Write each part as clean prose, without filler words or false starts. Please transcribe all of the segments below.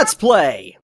Let's play!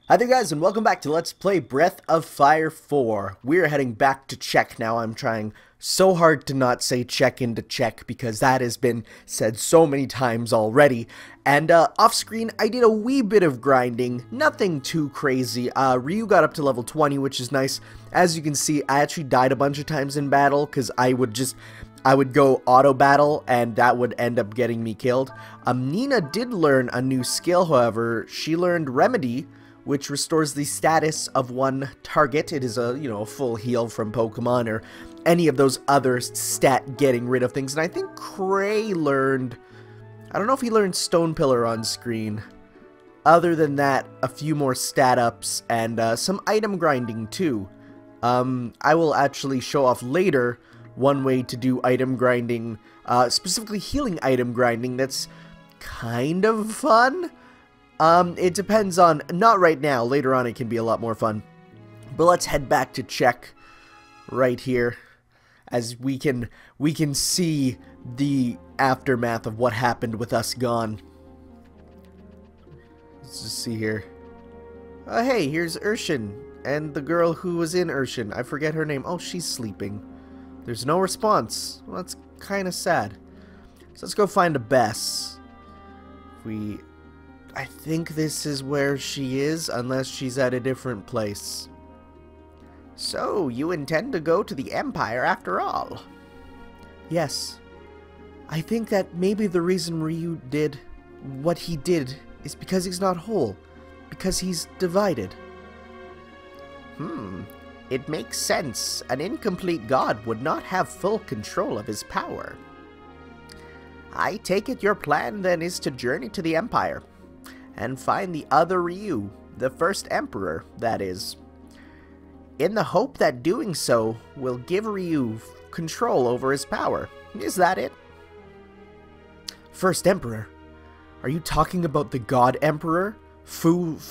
Hi there guys, and welcome back to Let's Play Breath of Fire 4. We're heading back to Czech now. I'm trying so hard to not say Czech into Czech because that has been said so many times already. And off screen, I did a wee bit of grinding, nothing too crazy. Ryu got up to level 20, which is nice. As you can see, I actually died a bunch of times in battle because I would go auto battle and that would end up getting me killed. Nina did learn a new skill, however. She learned Remedy, which restores the status of one target. It is a, a full heal from Pokemon or any of those other stat getting rid of things. And I think Cray learned, I don't know if he learned Stone Pillar on screen. Other than that, a few more stat ups and some item grinding too. I will actually show off later one way to do item grinding, specifically healing item grinding, that's kind of fun. It depends on, not right now, later on it can be a lot more fun. But let's head back to Czech right here, as we can see the aftermath of what happened with us gone. Let's just see here. Hey, here's Urshan, and the girl who was in Urshan. I forget her name. Oh, she's sleeping. There's no response. Well, that's kind of sad. So let's go find a Bess. I think this is where she is, unless she's at a different place. So, you intend to go to the Empire after all? Yes. I think that maybe the reason Ryu did what he did is because he's not whole. Because he's divided. It makes sense. An incomplete god would not have full control of his power. I take it your plan then is to journey to the Empire and find the other Ryu, the first Emperor, that is, in the hope that doing so will give Ryu control over his power. Is that it? First Emperor? Are you talking about the God Emperor? Folu,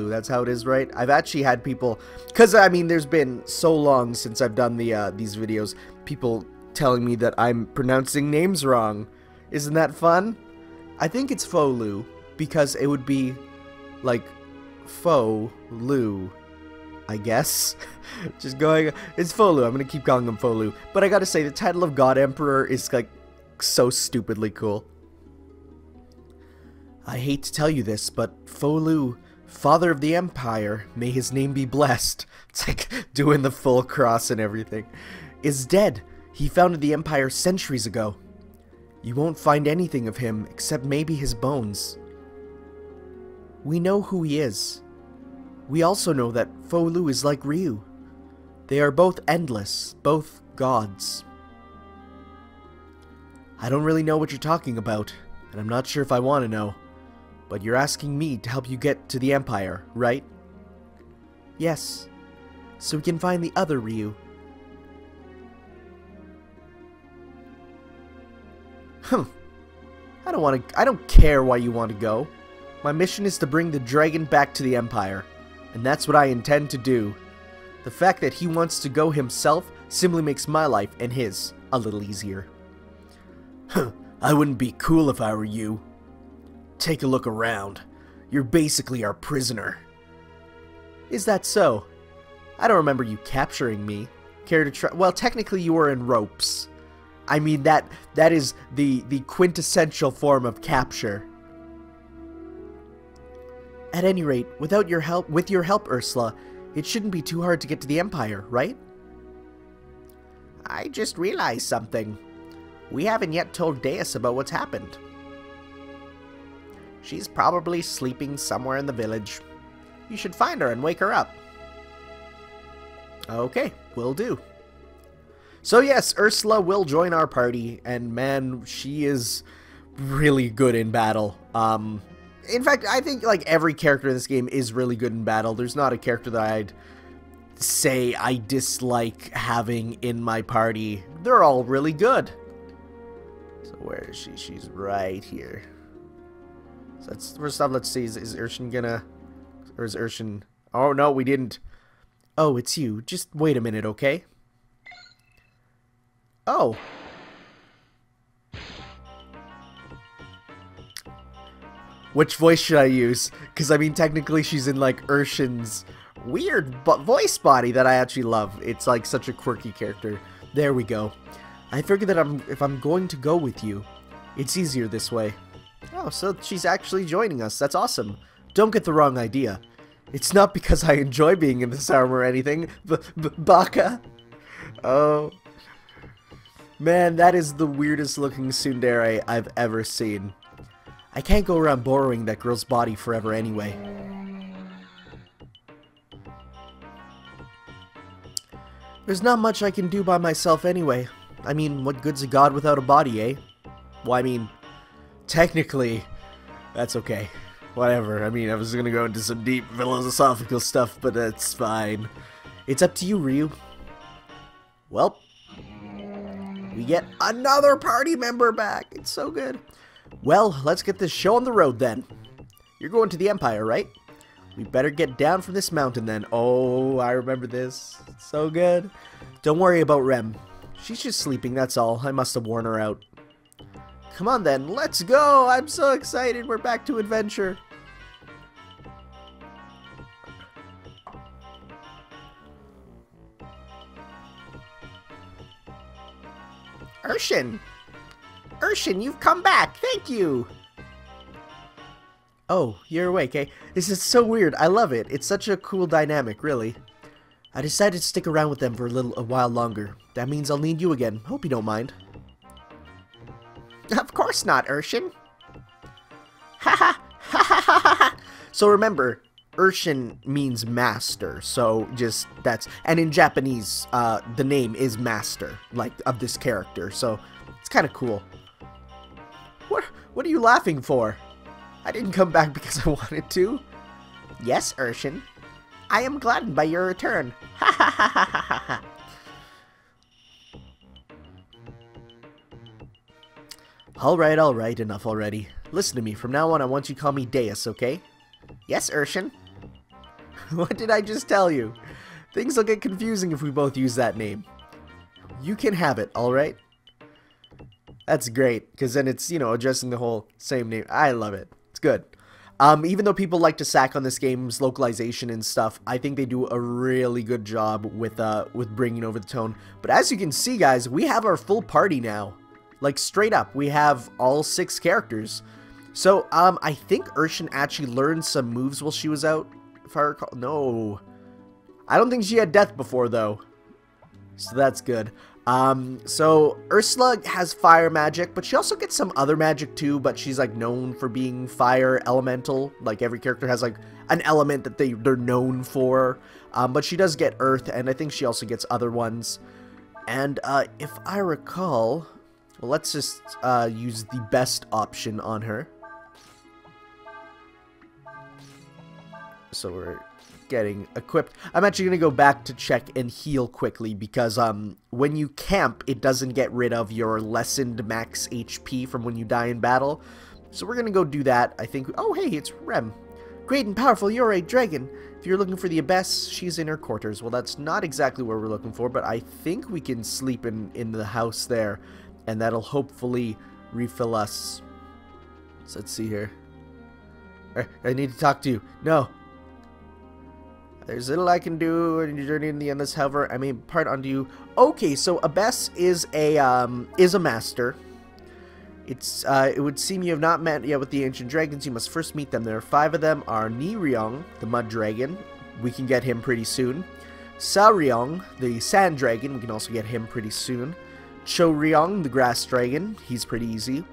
that's how it is, right? I've actually had people, because I mean there's been so long since I've done these videos, people telling me that I'm pronouncing names wrong. Isn't that fun? I think it's Folu, because it would be like Folu, I guess. Just going, it's Folu, I'm gonna keep calling him Folu. But I gotta say, the title of God Emperor is like so stupidly cool. I hate to tell you this, but Folu, Father of the Empire, may his name be blessed. It's like doing the full cross and everything. Is dead. He founded the Empire centuries ago. You won't find anything of him except maybe his bones. We know who he is. We also know that Folu is like Ryu. They are both endless, both gods. I don't really know what you're talking about, and I'm not sure if I want to know. But you're asking me to help you get to the Empire, right? Yes. So we can find the other Ryu. I don't care why you want to go. My mission is to bring the dragon back to the Empire, and that's what I intend to do. The fact that he wants to go himself simply makes my life and his a little easier. I wouldn't be cool if I were you. Take a look around. You're basically our prisoner. Is that so? I don't remember you capturing me. Care to try? Well, technically you were in ropes. I mean, that is the quintessential form of capture. At any rate, with your help, Ursula, it shouldn't be too hard to get to the Empire, right? I just realized something. We haven't yet told Deus about what's happened. She's probably sleeping somewhere in the village. You should find her and wake her up. Okay, will do. So yes, Ursula will join our party, and man, she is really good in battle. In fact, I think like every character in this game is really good in battle. There's not a character that I'd say I dislike having in my party. They're all really good. So where is she? She's right here. So that's first off, let's see, is Urshan gonna, or is Urshan, oh no, we didn't. Oh, it's you. Just wait a minute, okay? Oh. Which voice should I use? Because, I mean, technically she's in, like, Urshan's weird voice body that I actually love. It's, like, such a quirky character. There we go. I figured that if I'm going to go with you, it's easier this way. Oh, so she's actually joining us. That's awesome. Don't get the wrong idea. It's not because I enjoy being in this armor or anything. Baka. Oh. Man, that is the weirdest looking tsundere I've ever seen. I can't go around borrowing that girl's body forever anyway. There's not much I can do by myself anyway. I mean, what good's a god without a body, eh? Well, I mean, technically, that's okay. Whatever. I mean, I was gonna go into some deep philosophical stuff, but that's fine. It's up to you, Ryu. Well, we get another party member back. It's so good. Well, let's get this show on the road then. You're going to the Empire, right? We better get down from this mountain then. Oh, I remember this. It's so good. Don't worry about Rem. She's just sleeping, that's all. I must have worn her out. Come on then, let's go! I'm so excited. We're back to adventure. Urshan! Urshan, you've come back! Thank you! Oh, you're awake, eh? This is so weird. I love it. It's such a cool dynamic, really. I decided to stick around with them for a while longer. That means I'll need you again. Hope you don't mind. Of course not, Urshan. Ha ha ha ha ha. So remember, Urshan means master. So just that's, and in Japanese, the name is master, like of this character. So it's kind of cool. What are you laughing for? I didn't come back because I wanted to. Yes, Urshan. I am gladdened by your return. Ha ha ha ha ha ha. Alright, enough already. Listen to me, from now on I want you to call me Deus, okay? Yes, Urshan. What did I just tell you? Things will get confusing if we both use that name. You can have it, alright? That's great, because then it's, you know, addressing the whole same name. I love it. It's good. Even though people like to sack on this game's localization and stuff, I think they do a really good job with bringing over the tone. But as you can see, guys, we have our full party now. Like, straight up, we have all 6 characters. So, I think Urshan actually learned some moves while she was out, if I recall. No. I don't think she had death before, though. So that's good. So Ursula has fire magic, but she also gets some other magic too, but she's like known for being fire elemental. Like every character has like an element that they're known for. But she does get earth, and I think she also gets other ones. And if I recall, well, let's just use the best option on her. So we're getting equipped. I'm actually going to go back to check and heal quickly because when you camp, it doesn't get rid of your lessened max HP from when you die in battle. So we're going to go do that. I think, oh hey, it's Rem. Great and powerful, you're a dragon. If you're looking for the abyss, she's in her quarters. Well, that's not exactly what we're looking for, but I think we can sleep in the house there, and that'll hopefully refill us. So let's see here. I need to talk to you. No. There's little I can do in your journey in the endless, however, I may impart onto you. Okay, so Abyss is a master. It's it would seem you have not met yet with the ancient dragons. You must first meet them. There are 5 of them. Are Niryong, the mud dragon. We can get him pretty soon. Saryong, the sand dragon. We can also get him pretty soon. Choryong, the grass dragon. He's pretty easy.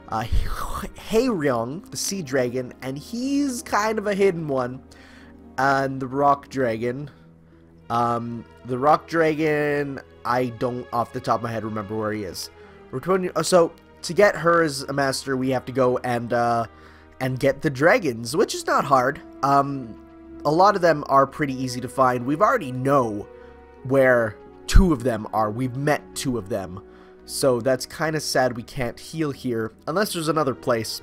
Haeryong, the sea dragon, and he's kind of a hidden one. And the rock dragon. The rock dragon, I don't off the top of my head remember where he is. So to get her as a master, we have to go and get the dragons, which is not hard. A lot of them are pretty easy to find. We've already know where 2 of them are. We've met 2 of them. So that's kind of sad we can't heal here, unless there's another place.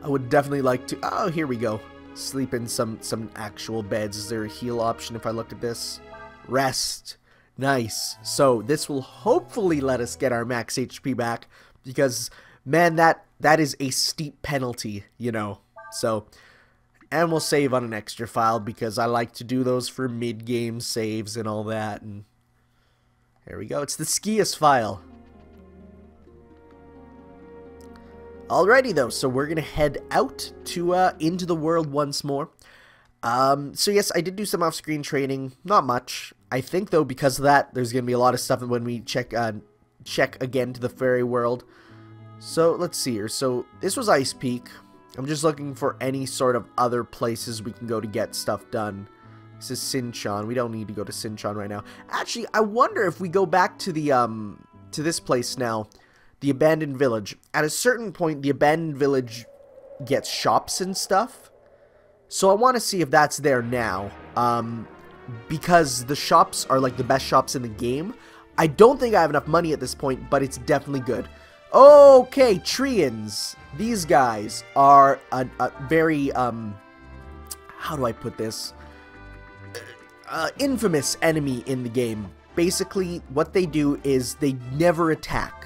I would definitely like to... Oh, here we go. Sleep in some actual beds. Is there a heal option if I look at this? Rest. Nice. So this will hopefully let us get our max HP back, because man, that that is a steep penalty, you know. So, and we'll save on an extra file because I like to do those for mid-game saves and all that. And there we go. It's the skiest file. Alrighty though, so we're gonna head out to into the world once more. So yes, I did do some off-screen training, not much. I think though, because of that, there's gonna be a lot of stuff when we check again to the fairy world. So let's see here. So this was Ice Peak. I'm just looking for any sort of other places we can go to get stuff done. This is Sinchon. We don't need to go to Sinchon right now. Actually, I wonder if we go back to the to this place now. The abandoned village. At a certain point, the abandoned village gets shops and stuff. So I want to see if that's there now. Because the shops are like the best shops in the game. I don't think I have enough money at this point, but it's definitely good. Okay, Treants. These guys are a very, how do I put this? Infamous enemy in the game. Basically, what they do is they never attack.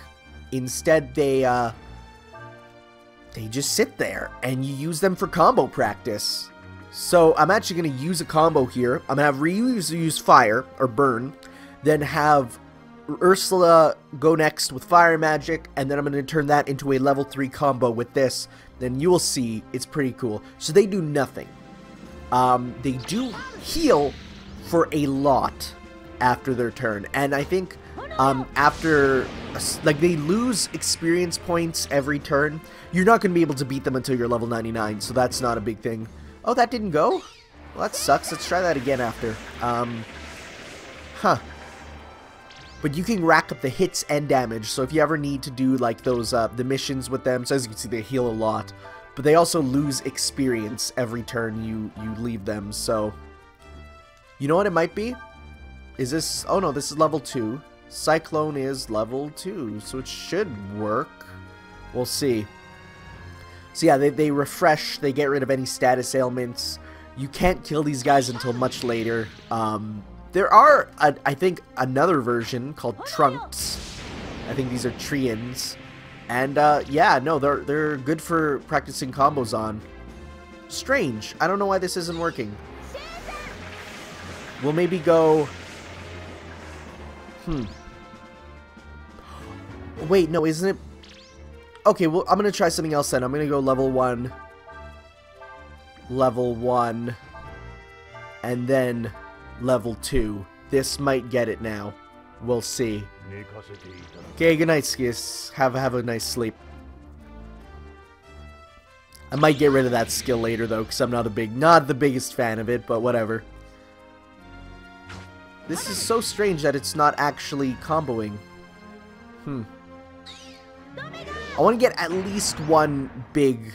Instead, they just sit there, and you use them for combo practice. So, I'm actually going to use a combo here. I'm going to have Ryu use fire, or burn, then have Ursula go next with fire magic, and then I'm going to turn that into a level 3 combo with this. Then you will see, it's pretty cool. So, they do nothing. They do heal for a lot after their turn, and I think after, like, they lose experience points every turn. You're not going to be able to beat them until you're level 99, so that's not a big thing. Oh, that didn't go? Well, that sucks. Let's try that again after. Huh. But you can rack up the hits and damage, so if you ever need to do, like, those, the missions with them, so as you can see, they heal a lot. But they also lose experience every turn you leave them, so... You know what it might be? Is this... Oh, no, this is level 2. Cyclone is level 2, so it should work. We'll see. So yeah, they refresh, they get rid of any status ailments. You can't kill these guys until much later. There are, I think, another version called Trunks. I think these are Treants. And yeah, no, they're good for practicing combos on. Strange. I don't know why this isn't working. We'll maybe go... Wait, no, isn't it... Okay, well, I'm going to try something else then. I'm going to go level 1. Level 1. And then level 2. This might get it now. We'll see. Okay, good night, Skis. Have a nice sleep. I might get rid of that skill later, though, because I'm not the biggest fan of it, but whatever. This is so strange that it's not actually comboing. I want to get at least one big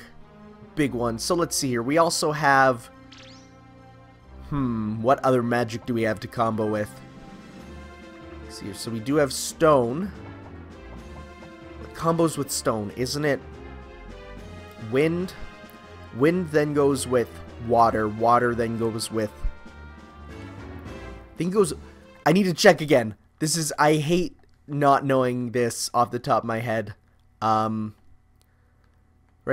one. So let's see here. We also have... what other magic do we have to combo with? Let's see here. So we do have stone. What combos with stone? Isn't it wind? Wind then goes with water. Water then goes with... I think it goes... I need to check again. This is... I hate not knowing this off the top of my head. Right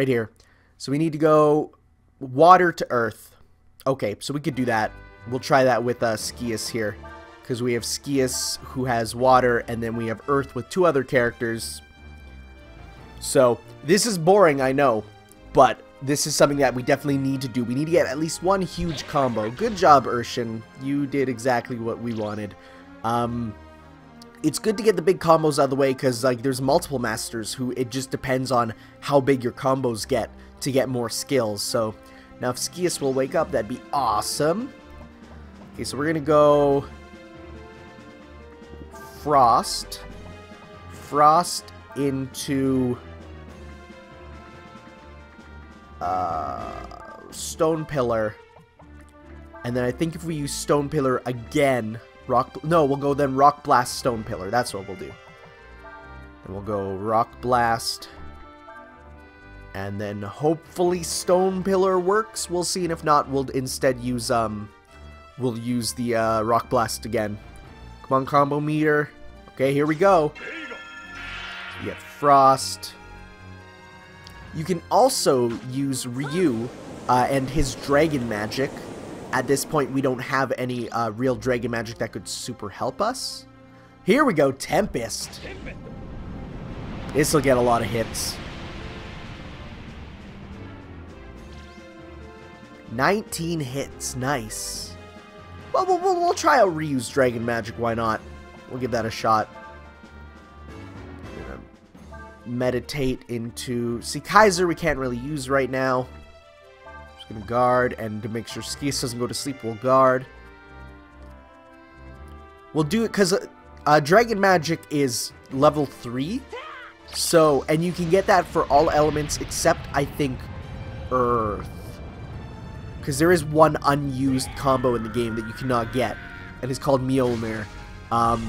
here. So we need to go water to earth. Okay, so we could do that. We'll try that with Skius here. Because we have Skius who has water, and then we have earth with 2 other characters. So, this is boring, I know. But this is something that we definitely need to do. We need to get at least one huge combo. Good job, Urshan. You did exactly what we wanted. It's good to get the big combos out of the way because, like, there's multiple masters who it just depends on how big your combos get to get more skills. So, now if Skius will wake up, that'd be awesome. Okay, so we're gonna go Frost. Frost into Stone Pillar. And then I think if we use Stone Pillar again... No, we'll go then Rock Blast, Stone Pillar. That's what we'll do. And we'll go Rock Blast. And then hopefully Stone Pillar works. We'll see, and if not, we'll instead use we'll use the Rock Blast again. Come on, combo meter. Okay, here we go. We get Frost. You can also use Ryu and his dragon magic. At this point, we don't have any real dragon magic that could super help us. Here we go, Tempest. This will get a lot of hits. 19 hits, nice. Well, we'll try out Ryu's dragon magic, why not? We'll give that a shot. Meditate into... See, Kaiser we can't really use right now. Just gonna guard, and to make sure Skias doesn't go to sleep, we'll guard. We'll do it because dragon magic is level 3. So, and you can get that for all elements except, I think, Earth. Because there is one unused combo in the game that you cannot get, and it's called Mjolnir. I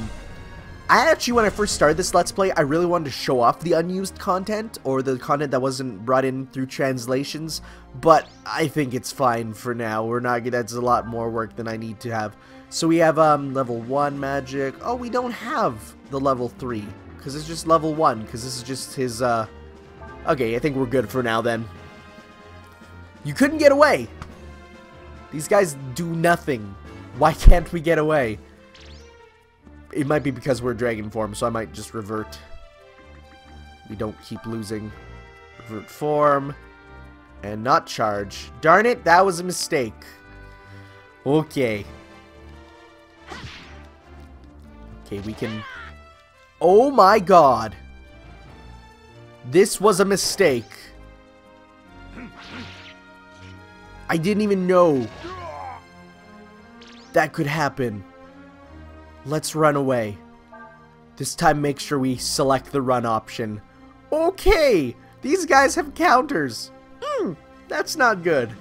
actually, when I first started this Let's Play, I really wanted to show off the unused content, or the content that wasn't brought in through translations, but I think it's fine for now. We're not, that's a lot more work than I need to have. So we have level 1 magic. Oh, we don't have the level 3, because it's just level 1, because this is just his, okay, I think we're good for now then. You couldn't get away! These guys do nothing. Why can't we get away? It might be because we're dragon form, so I might just revert. We don't keep losing. Revert form. And not charge. Darn it, that was a mistake. Okay. Okay, we can... Oh my god. This was a mistake. I didn't even know that could happen. Let's run away. This time make sure we select the run option. Okay! These guys have counters. That's not good.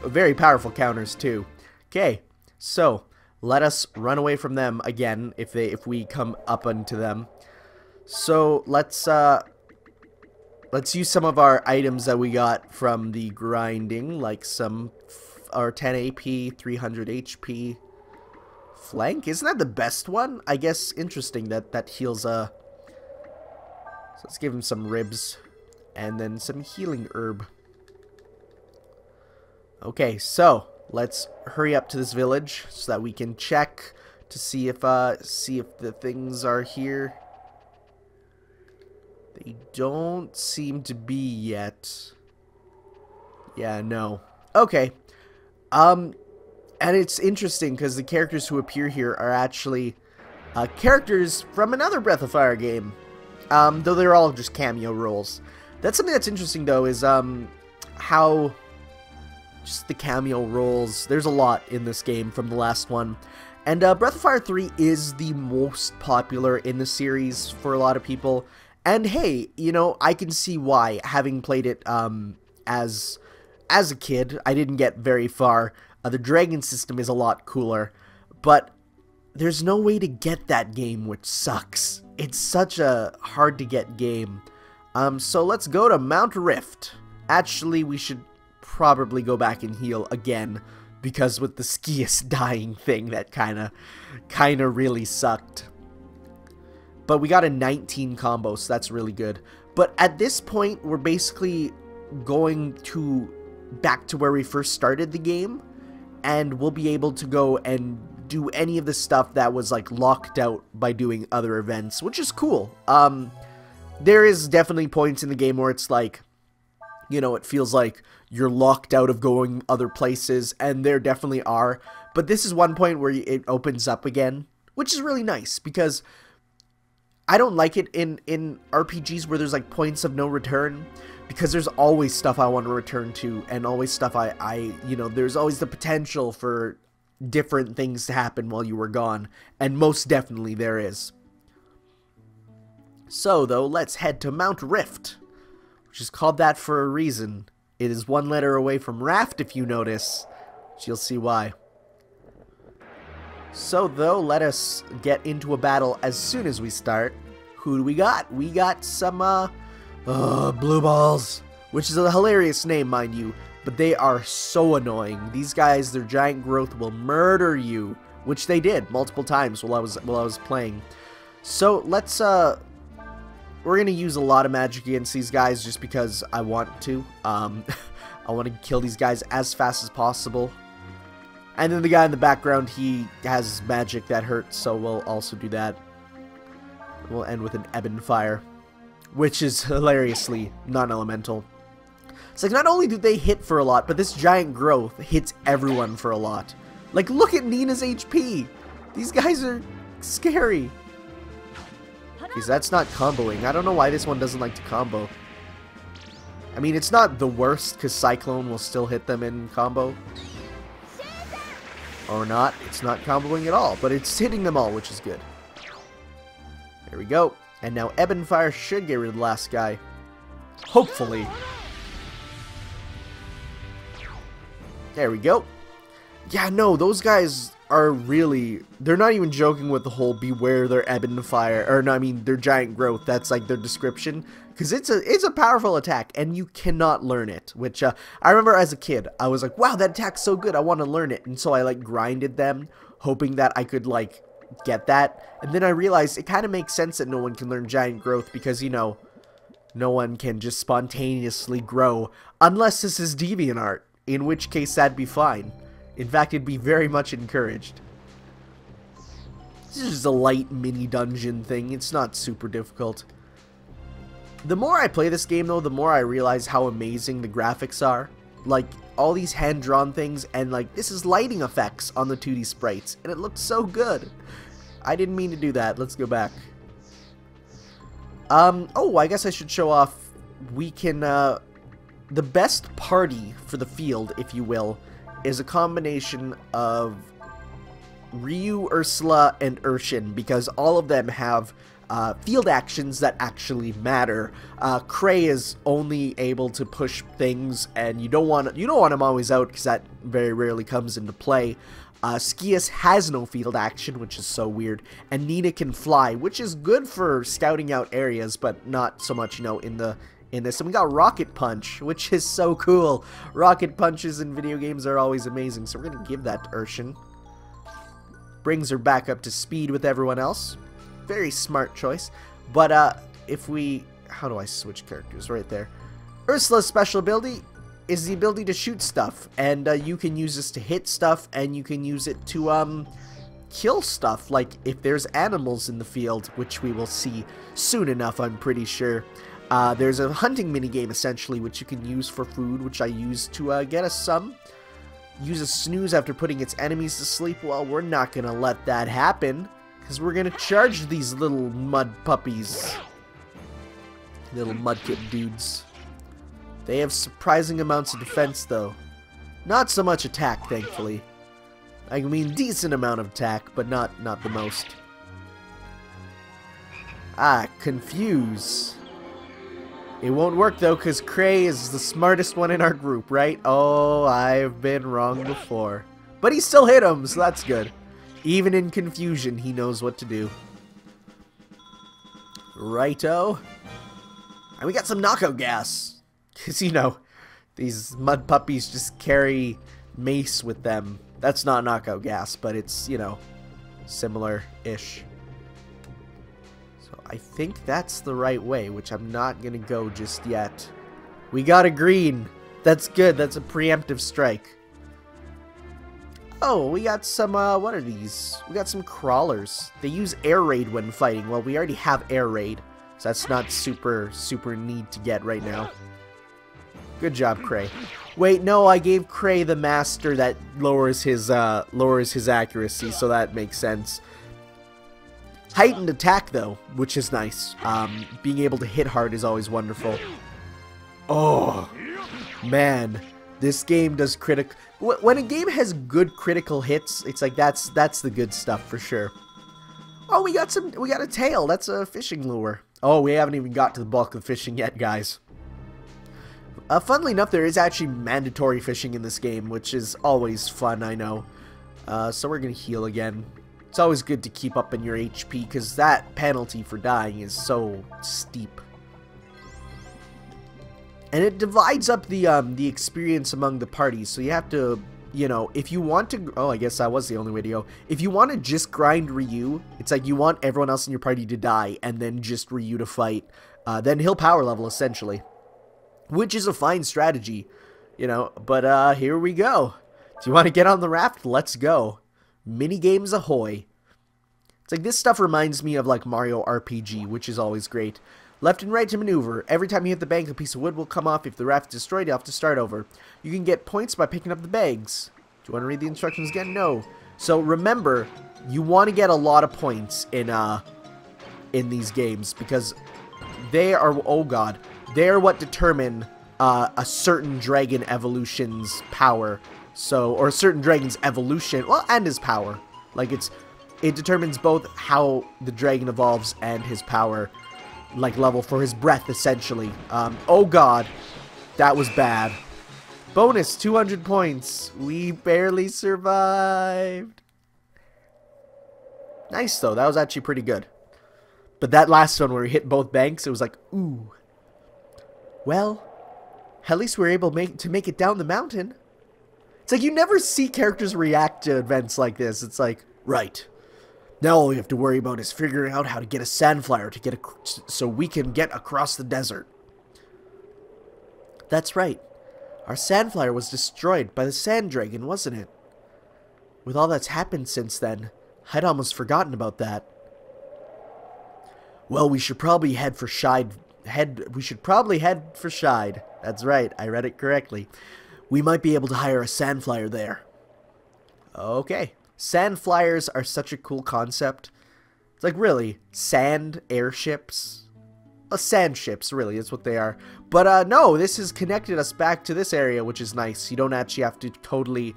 Very powerful counters too. Okay, so let us run away from them again if we come up onto them. So let's use some of our items that we got from the grinding, like some our 10 AP, 300 HP. Flank? Isn't that the best one? I guess interesting that heals so let's give him some ribs and then some healing herb. Okay, so let's hurry up to this village so that we can check to see if the things are here. They don't seem to be yet. Yeah, no. Okay. And it's interesting because the characters who appear here are actually characters from another Breath of Fire game, though they're all just cameo roles. That's something that's interesting, though, is how just the cameo roles, there's a lot in this game from the last one. And Breath of Fire 3 is the most popular in the series for a lot of people. And hey, you know, I can see why, having played it as a kid. I didn't get very far. The dragon system is a lot cooler, but there's no way to get that game, which sucks. It's such a hard to get game. So let's go to Mount Rift. Actually, we should probably go back and heal again, because with the Skias dying thing, that kinda really sucked. But we got a 19 combo, so that's really good. But at this point, we're basically going back to where we first started the game, and we'll be able to go and do any of the stuff that was like locked out by doing other events, which is cool. There is definitely points in the game where it's like, you know, it feels like you're locked out of going other places, and there definitely are. But this is one point where it opens up again, which is really nice, because I don't like it in RPGs where there's like points of no return, because there's always stuff I want to return to, and always stuff you know, there's always the potential for different things to happen while you were gone, and most definitely there is. So, though, let's head to Mount Rift, which is called that for a reason. It is one letter away from Raft, if you notice, which you'll see why. So, though, let us get into a battle as soon as we start. Who do we got? We got some, blue balls, which is a hilarious name, mind you, but they are so annoying. These guys, their giant growth will murder you, which they did multiple times while I was playing. So let's we're gonna use a lot of magic against these guys just because I want to. I want to kill these guys as fast as possible. And then the guy in the background, he has magic that hurts, so we'll also do that. We'll end with an Ebon Fire, which is hilariously non-elemental. It's like, not only do they hit for a lot, but this giant growth hits everyone for a lot. Like, look at Nina's HP! These guys are scary. Because that's not comboing. I don't know why this one doesn't like to combo. I mean, it's not the worst, because Cyclone will still hit them in combo. Or not. It's not comboing at all, but it's hitting them all, which is good. There we go. And now Ebon Fire should get rid of the last guy. Hopefully. There we go. Yeah, no, those guys are really... They're not even joking with the whole beware their Ebon Fire. Or, no, I mean, their giant growth. That's, like, their description. Because it's a powerful attack, and you cannot learn it. Which, I remember as a kid, I was like, wow, that attack's so good, I want to learn it. And so I, like, grinded them, hoping that I could, like, get that. And then I realized it kind of makes sense that no one can learn giant growth, because, you know, no one can just spontaneously grow. Unless this is DeviantArt. In which case, that'd be fine. In fact, it'd be very much encouraged. This is just a light mini dungeon thing. It's not super difficult. The more I play this game, though, the more I realize how amazing the graphics are. Like, all these hand-drawn things, and, like, this is lighting effects on the 2D sprites. And it looks so good. I didn't mean to do that. Let's go back. Oh, I guess I should show off. We can, the best party for the field, if you will, is a combination of Ryu, Ursula, and Urshin, because all of them have field actions that actually matter. Cray is only able to push things, and you don't want him always out, because that very rarely comes into play. Skias has no field action, which is so weird, and Nina can fly, which is good for scouting out areas, but not so much, you know, in this. And we got Rocket Punch, which is so cool. Rocket Punches in video games are always amazing, so we're going to give that to Urshin. Brings her back up to speed with everyone else. Very smart choice. But if we... How do I switch characters? Right there. Ursula's special ability is the ability to shoot stuff. And you can use this to hit stuff, and you can use it to kill stuff. Like if there's animals in the field, which we will see soon enough, I'm pretty sure. There's a hunting minigame, essentially, which you can use for food, which I use to get us some. Use a snooze after putting its enemies to sleep. Well, we're not going to let that happen, because we're going to charge these little mud puppies. Little mudkip dudes. They have surprising amounts of defense, though. Not so much attack, thankfully. I mean, decent amount of attack, but not the most. Confuse. It won't work, though, because Cray is the smartest one in our group, right? Oh, I've been wrong before. But he still hit him, so that's good. Even in confusion, he knows what to do. Righto. And we got some knockout gas. Because, you know, these mud puppies just carry mace with them. That's not knockout gas, but it's, you know, similar-ish. I think that's the right way, which I'm not going to go just yet. We got a green. That's good. That's a preemptive strike. Oh, we got some, what are these? We got some crawlers. They use air raid when fighting. Well, we already have air raid, so that's not super neat to get right now. Good job, Cray. Wait, no, I gave Cray the master that lowers his accuracy, so that makes sense. Heightened attack, though, which is nice. Being able to hit hard is always wonderful. Oh, man. This game does critical... When a game has good critical hits, it's like that's the good stuff for sure. Oh, we got a tail. That's a fishing lure. Oh, we haven't even got to the bulk of the fishing yet, guys. Funnily enough, there is actually mandatory fishing in this game, which is always fun, I know. So we're going to heal again. It's always good to keep up in your HP, because that penalty for dying is so steep. And it divides up the experience among the parties, so you have to, you know, if you want to... Oh, I guess that was the only way to go. If you want to just grind Ryu, it's like you want everyone else in your party to die, and then just Ryu to fight. then he'll power level, essentially. Which is a fine strategy, you know, but here we go. Do you want to get on the raft? Let's go. Mini games ahoy. It's like this stuff reminds me of like Mario RPG, which is always great. Left and right to maneuver. Every time you hit the bank, a piece of wood will come off. If the raft is destroyed, you have to start over. You can get points by picking up the bags. Do you want to read the instructions again? No. So remember, you want to get a lot of points in these games because they are, oh god, they're what determine a certain dragon evolution's power. So, or a certain dragon's evolution, well, and his power. Like it determines both how the dragon evolves and his power, like level for his breath, essentially. Oh god, that was bad. Bonus 200 points. We barely survived. Nice though, that was actually pretty good. But that last one where we hit both banks, it was like, ooh. Well, at least we were able to make it down the mountain. It's like you never see characters react to events like this. It's like, right. Now all we have to worry about is figuring out how to get a sand flyer so we can get across the desert. That's right. Our sand flyer was destroyed by the sand dragon, wasn't it? With all that's happened since then, I'd almost forgotten about that. Well, we should probably head for Shide. We should probably head for Shide. That's right, I read it correctly. We might be able to hire a sand flyer there. Okay. Sand flyers are such a cool concept. It's like, really, sand airships? Sand ships, really, is what they are. But no, this has connected us back to this area, which is nice. You don't actually have to totally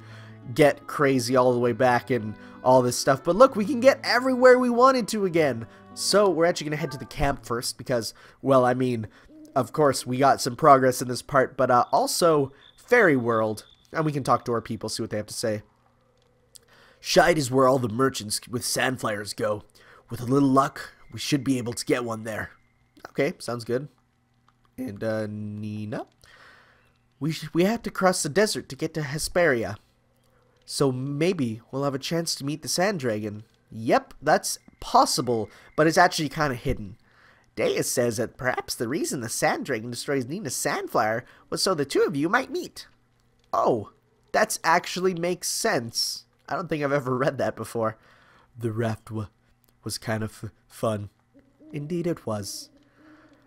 get crazy all the way back and all this stuff. But look, we can get everywhere we wanted to again. So we're actually going to head to the camp first because, well, I mean, of course, we got some progress in this part, but also Fairy World. And we can talk to our people, see what they have to say. Shide is where all the merchants with sand flyers go. With a little luck, we should be able to get one there. Okay, sounds good. And, Nina? We have to cross the desert to get to Hesperia. So maybe we'll have a chance to meet the sand dragon. Yep, that's possible, but it's actually kind of hidden. Deus says that perhaps the reason the sand dragon destroys Nina's sand flyer was so the two of you might meet. Oh, that actually makes sense. I don't think I've ever read that before. The raft was kind of fun. Indeed it was.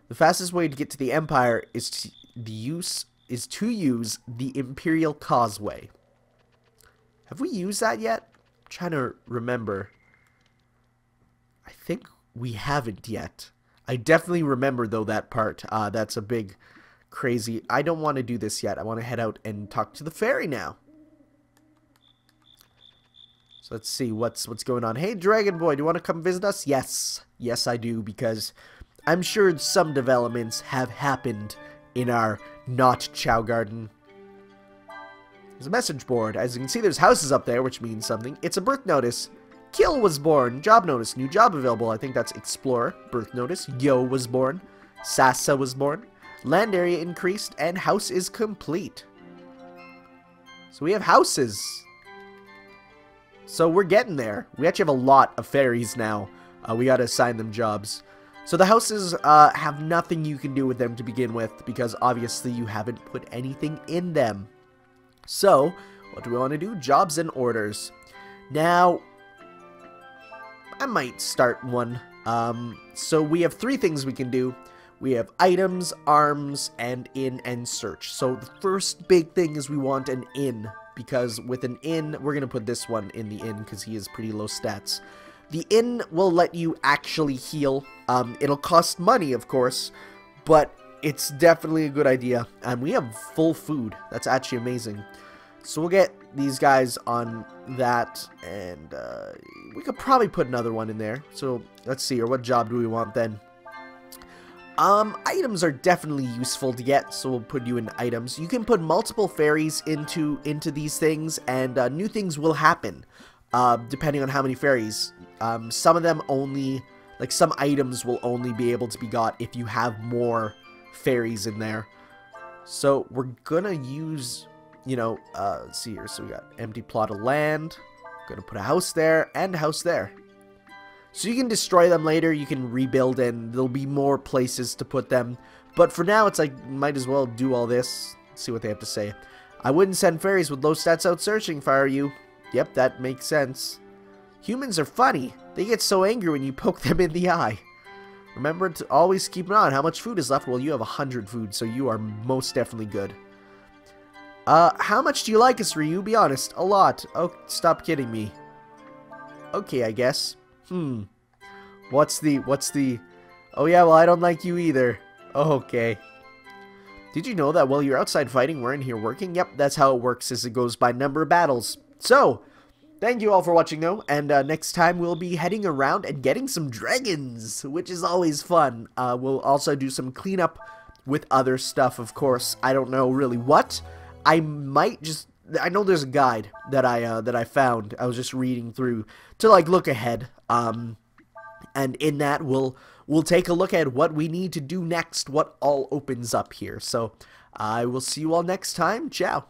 The fastest way to get to the Empire is to use the Imperial Causeway. Have we used that yet? I'm trying to remember. I think we haven't yet. I definitely remember, though, that part. That's a big, crazy... I don't want to do this yet. I want to head out and talk to the fairy now. So let's see what's going on. Hey, Dragon Boy, do you want to come visit us? Yes. Yes, I do, because I'm sure some developments have happened in our not Chow Garden. There's a message board. As you can see, there's houses up there, which means something. It's a birth notice. Kill was born. Job notice. New job available. I think that's Explorer. Birth notice. Yo was born. Sasa was born. Land area increased. And house is complete. So we have houses. So we're getting there. We actually have a lot of fairies now. We gotta assign them jobs. So the houses have nothing you can do with them to begin with, because obviously you haven't put anything in them. So, what do we want to do? Jobs and orders. Now, I might start one. So we have 3 things we can do. We have items, arms, and inn and search. So the first big thing is we want an inn, because with an inn, we're going to put this one in the inn because he has pretty low stats. The inn will let you actually heal. It'll cost money, of course, but it's definitely a good idea. And we have full food. That's actually amazing. So we'll get these guys on that, and we could probably put another one in there. So let's see, or what job do we want then? Items are definitely useful to get, so we'll put you in items. You can put multiple fairies into these things, and new things will happen, depending on how many fairies. Some of them only, like some items will only be able to be got if you have more fairies in there. So we're gonna use, you know, let's see here. So we got empty plot of land. Gonna put a house there and a house there. So you can destroy them later, you can rebuild, and there'll be more places to put them. But for now, it's like, might as well do all this. Let's see what they have to say. I wouldn't send fairies with low stats out searching if I were you. Yep, that makes sense. Humans are funny. They get so angry when you poke them in the eye. Remember to always keep an eye on how much food is left. Well, you have 100 food, so you are most definitely good. How much do you like us, Ryu? Be honest. A lot. Oh, stop kidding me. Okay, I guess. What's the... Oh yeah, well, I don't like you either. Oh, okay. Did you know that while you're outside fighting, we're in here working? Yep, that's how it works, as it goes by number of battles. So, thank you all for watching, though, and next time we'll be heading around and getting some dragons, which is always fun. We'll also do some cleanup with other stuff, of course. I don't know really what. I might just... I know there's a guide that I found. I was just reading through to, like, look ahead. And in that, we'll take a look at what we need to do next, what all opens up here. So, I will see you all next time. Ciao.